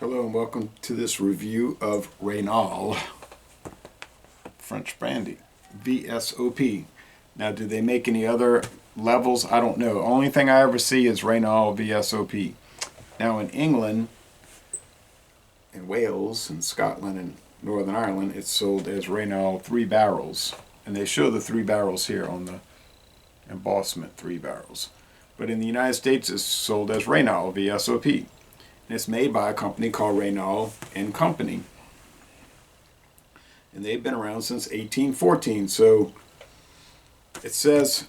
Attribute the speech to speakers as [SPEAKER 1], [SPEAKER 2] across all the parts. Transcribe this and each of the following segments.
[SPEAKER 1] Hello and welcome to this review of Raynal French Brandy, VSOP. Now, do they make any other levels? I don't know. Only thing I ever see is Raynal VSOP. Now, in England, in Wales, and Scotland, and Northern Ireland, it's sold as Raynal 3 barrels. And they show the 3 barrels here on the embossment, 3 barrels. But in the United States, it's sold as Raynal VSOP. And it's made by a company called Raynal and Company. And they've been around since 1814. So it says,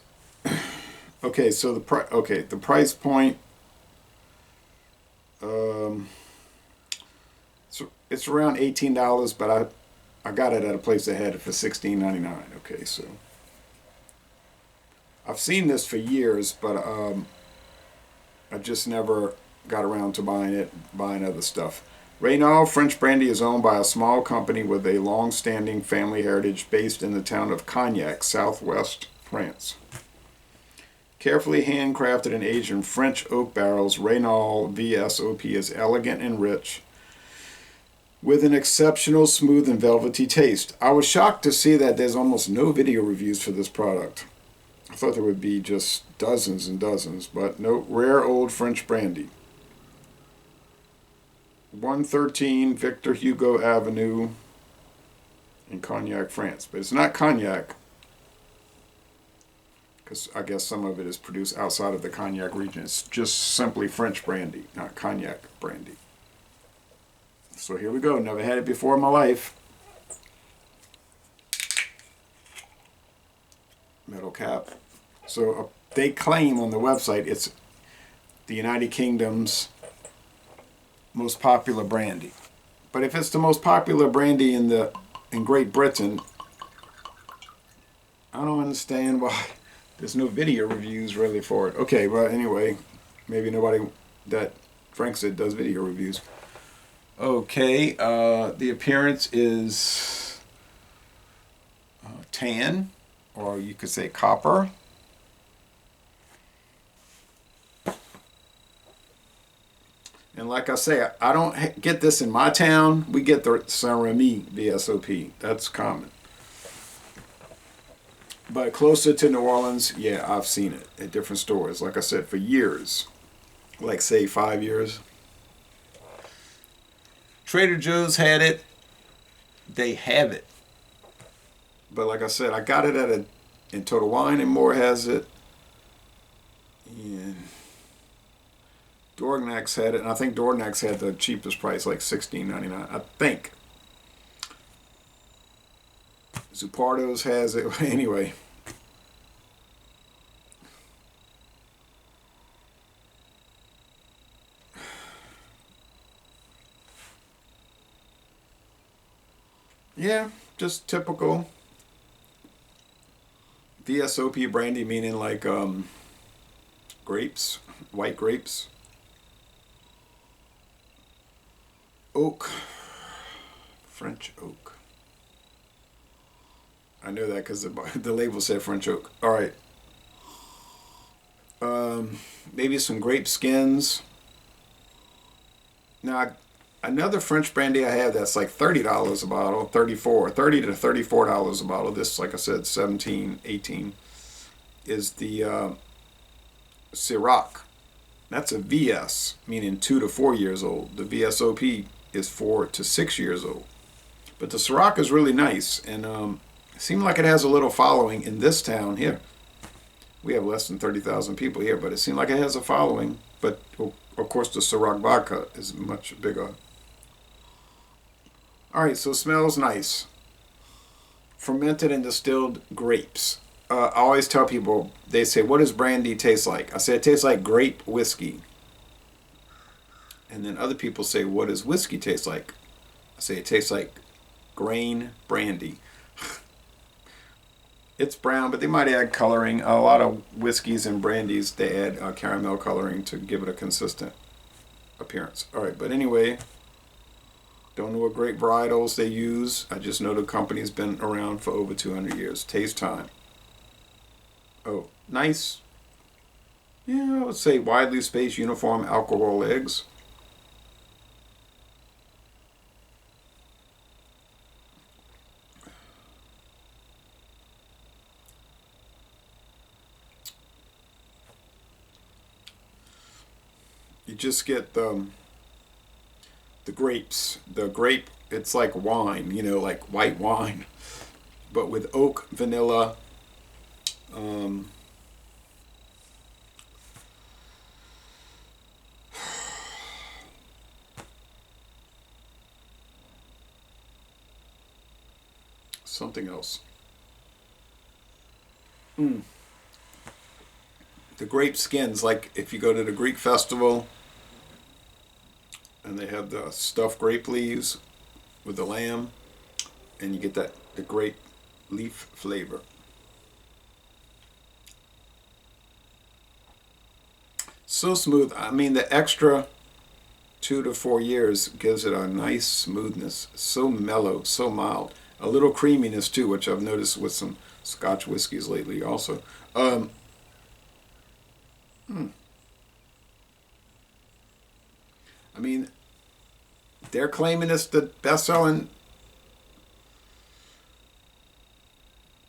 [SPEAKER 1] okay, so the price point, it's around $18, but I got it at a place that had it for $16.99. Okay, so I've seen this for years, but I just never got around to buying other stuff. Raynal French Brandy is owned by a small company with a long-standing family heritage based in the town of Cognac, southwest France. Carefully handcrafted and aged in French oak barrels, Raynal VSOP is elegant and rich, with an exceptional smooth and velvety taste. I was shocked to see that there's almost no video reviews for this product. I thought there would be just dozens and dozens, but no. Rare old French brandy. 113 Victor Hugo Avenue in Cognac, France. But it's not Cognac, because I guess some of it is produced outside of the Cognac region. It's just simply French brandy, not Cognac brandy. So here we go. Never had it before in my life. Metal cap. So they claim on the website it's the United Kingdom's most popular brandy. But if it's the most popular brandy in Great Britain, I don't understand why there's no video reviews really for it. Okay, but anyway, maybe nobody that Frank said does video reviews. Okay, the appearance is tan, or you could say copper. And like I say, I don't get this in my town. We get the Saint-Remy VSOP. That's common. But closer to New Orleans, yeah, I've seen it at different stores. Like I said, for years. Like, say, 5 years. Trader Joe's had it. They have it. But like I said, I got it in Total Wine, and More has it. And Dorgnac's had it, and I think Dorgnac's had the cheapest price, like $16.99, I think. Zupardo's has it. Anyway. Yeah, just typical VSOP brandy, meaning like grapes, white grapes. Oak, French oak. I know that because the label said French oak. All right. Maybe some grape skins. Now, another French brandy I have that's like $30 a bottle, $30 to $34 a bottle. This, like I said, $17, $18, is the Ciroc. That's a VS, meaning 2 to 4 years old. The VSOP is 4 to 6 years old. But the Ciroc is really nice, and it seems like it has a little following in this town here. We have less than 30,000 people here, but it seems like it has a following. But of course, the Ciroc vodka is much bigger. All right, so it smells nice. Fermented and distilled grapes. I always tell people, they say, what does brandy taste like? I say, it tastes like grape whiskey. And then other people say, what does whiskey taste like? I say, it tastes like grain brandy. It's brown, but they might add coloring. A lot of whiskeys and brandies, they add caramel coloring to give it a consistent appearance. All right, but anyway, don't know what grape varietals they use. I just know the company's been around for over 200 years. Taste time. Oh, nice. Yeah, I would say widely spaced uniform alcohol eggs. You just get the grapes. The grape, it's like wine, you know, like white wine, but with oak, vanilla, um, something else. Mm. The grape skins, like if you go to the Greek festival and they have the stuffed grape leaves with the lamb, and you get that the grape leaf flavor. So smooth. I mean, the extra 2 to 4 years gives it a nice smoothness. So mellow, so mild. A little creaminess too, which I've noticed with some Scotch whiskeys lately also. Hmm. I mean, they're claiming it's the best-selling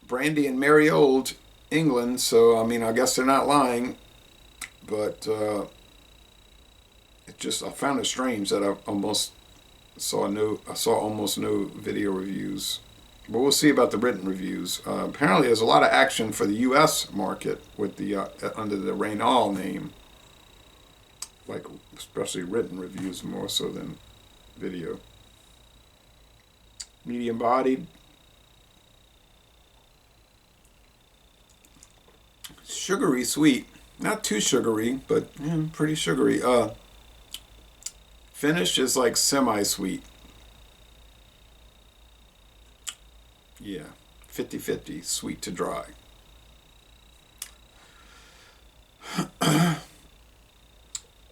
[SPEAKER 1] brandy in merry old England, so I mean, I guess they're not lying. But it just I found it strange that I saw almost no video reviews. But we'll see about the written reviews. Apparently, there's a lot of action for the U.S. market with the under the Raynal name, like especially written reviews more so than video. Medium bodied, sugary sweet, not too sugary, but pretty sugary. Finish is like semi-sweet. Yeah, 50-50, sweet to dry.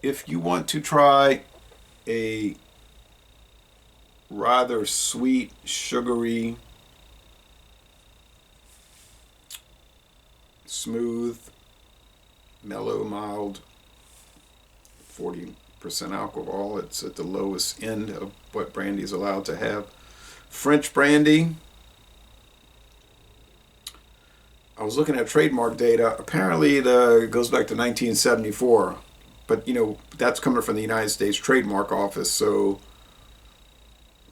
[SPEAKER 1] If you want to try a rather sweet, sugary, smooth, mellow, mild, 40% alcohol, it's at the lowest end of what brandy is allowed to have. French brandy, I was looking at trademark data. Apparently, it goes back to 1974, but you know that's coming from the United States Trademark Office, so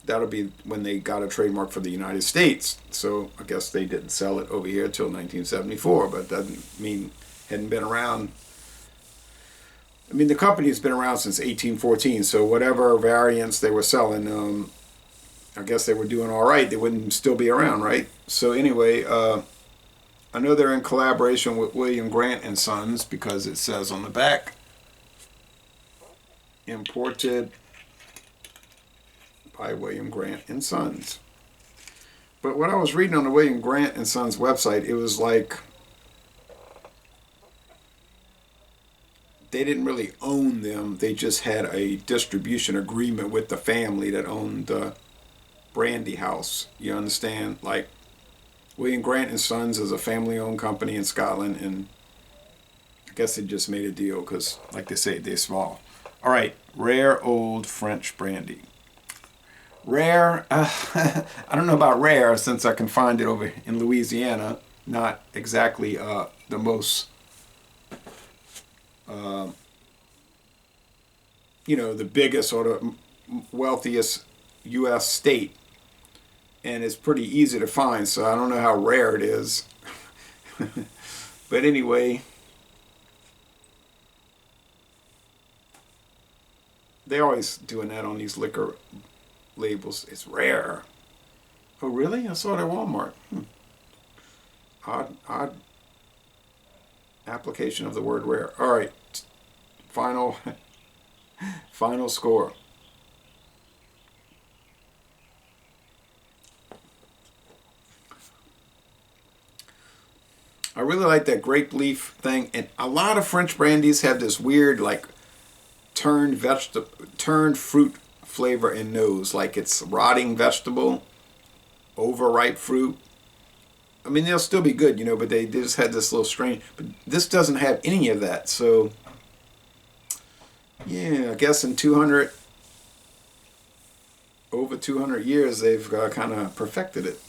[SPEAKER 1] that'll be when they got a trademark for the United States. So I guess they didn't sell it over here till 1974, but that doesn't mean it hadn't been around. I mean, the company's been around since 1814, so whatever variants they were selling, I guess they were doing all right. They wouldn't still be around, right? So anyway, I know they're in collaboration with William Grant and Sons because it says on the back, imported by William Grant and Sons. But what I was reading on the William Grant and Sons website, it was like they didn't really own them. They just had a distribution agreement with the family that owned the brandy house. You understand? Like William Grant and Sons is a family-owned company in Scotland, and I guess they just made a deal because, like they say, they're small. All right, rare old French brandy. Rare, I don't know about rare since I can find it over in Louisiana. Not exactly the most, the biggest or the wealthiest U.S. state. And it's pretty easy to find, so I don't know how rare it is. But anyway, they're always doing that on these liquor labels. It's rare. Oh, really? I saw it at Walmart. Odd application of the word rare. All right, final score. I really like that grape leaf thing, and a lot of French brandies have this weird, like, turned fruit flavor in nose, like it's rotting vegetable, overripe fruit. I mean, they'll still be good, but they just had this little strain. But this doesn't have any of that, so yeah, I guess in over 200 years, they've kind of perfected it.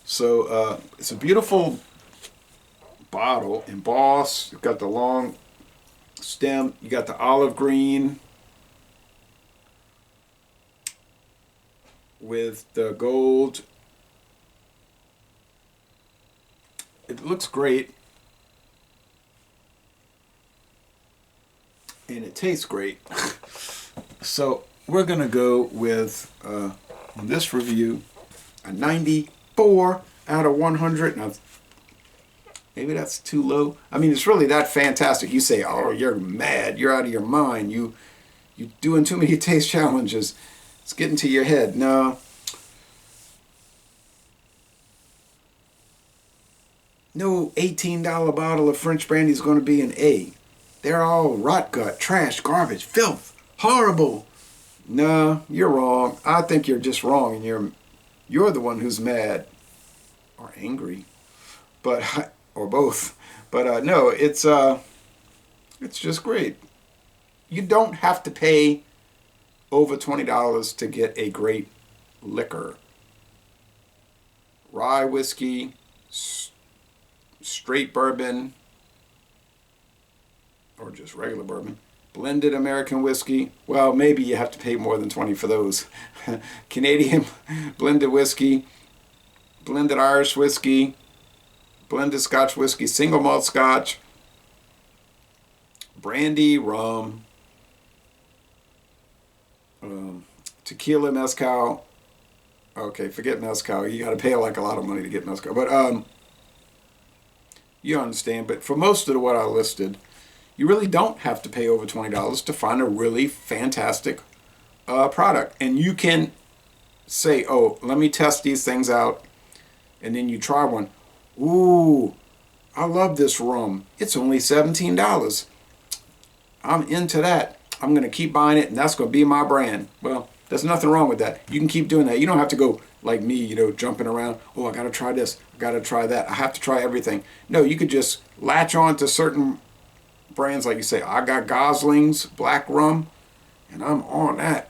[SPEAKER 1] So it's a beautiful bottle, embossed. You've got the long stem. You got the olive green with the gold. It looks great. And it tastes great. So we're going to go with, in this review, a 94 out of 100. Now, maybe that's too low. I mean, it's really that fantastic. You say, oh, you're mad. You're out of your mind. You're doing too many taste challenges. It's getting to your head. No. No $18 bottle of French brandy is going to be an A. They're all rot gut, trash, garbage, filth, horrible. No, you're wrong. I think you're just wrong, and you're the one who's mad or angry, but or both. But no, it's just great. You don't have to pay over $20 to get a great liquor. Rye whiskey, straight bourbon, or just regular bourbon, blended American whiskey. Well, maybe you have to pay more than $20 for those. Canadian blended whiskey, blended Irish whiskey, blended Scotch whiskey, single malt Scotch, brandy, rum, tequila, mezcal. Okay, forget mezcal. You got to pay like a lot of money to get mezcal. But you understand. But for most of what I listed, you really don't have to pay over $20 to find a really fantastic product. And you can say, oh, let me test these things out. And then you try one. Ooh, I love this rum. It's only $17. I'm into that. I'm going to keep buying it, and that's going to be my brand. Well, there's nothing wrong with that. You can keep doing that. You don't have to go like me, you know, jumping around. Oh, I got to try this. I got to try that. I have to try everything. No, you could just latch on to certain brands, like you say, I got Gosling's black rum, and I'm on that.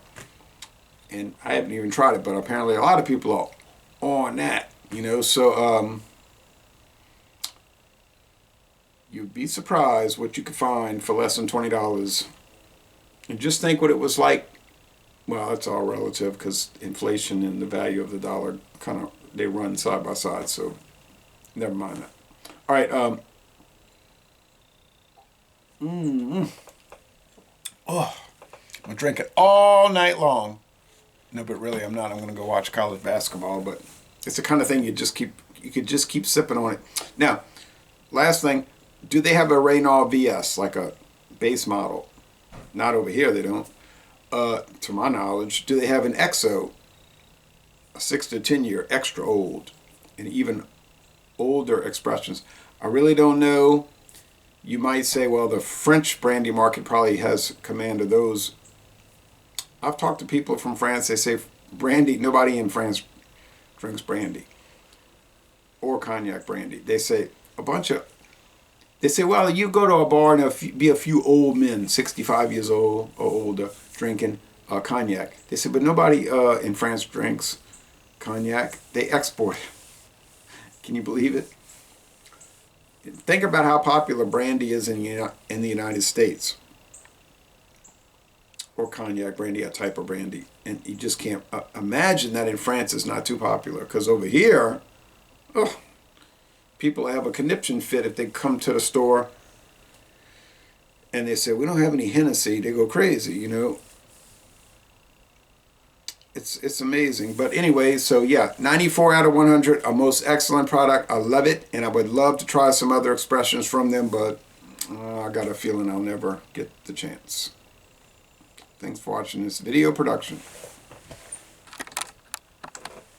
[SPEAKER 1] And I haven't even tried it, but apparently a lot of people are on that, you know. So you'd be surprised what you could find for less than $20. And just think what it was like. Well, it's all relative because inflation and the value of the dollar kind of, they run side by side. So never mind that. All right. Oh, I'm gonna drink it all night long. No, but really, I'm not. I'm gonna go watch college basketball. But it's the kind of thing you could just keep sipping on it. Now, last thing, do they have a Raynal VS, like a base model? Not over here, they don't. To my knowledge, do they have an EXO, a 6 to 10 year, extra old, and even older expressions? I really don't know. You might say, well, the French brandy market probably has command of those. I've talked to people from France. They say brandy, nobody in France drinks brandy or cognac brandy. They say they say, well, you go to a bar and there'll be a few old men, 65 years old or older, drinking cognac. They said, but nobody in France drinks cognac. They export it. Can you believe it? Think about how popular brandy is in the United States. Or cognac brandy, a type of brandy. And you just can't imagine that in France it's not too popular. Because over here, people have a conniption fit if they come to the store and they say, we don't have any Hennessy. They go crazy, you know. It's amazing. But anyway, so yeah, 94 out of 100, a most excellent product. I love it, and I would love to try some other expressions from them, but I got a feeling I'll never get the chance. Thanks for watching this video production.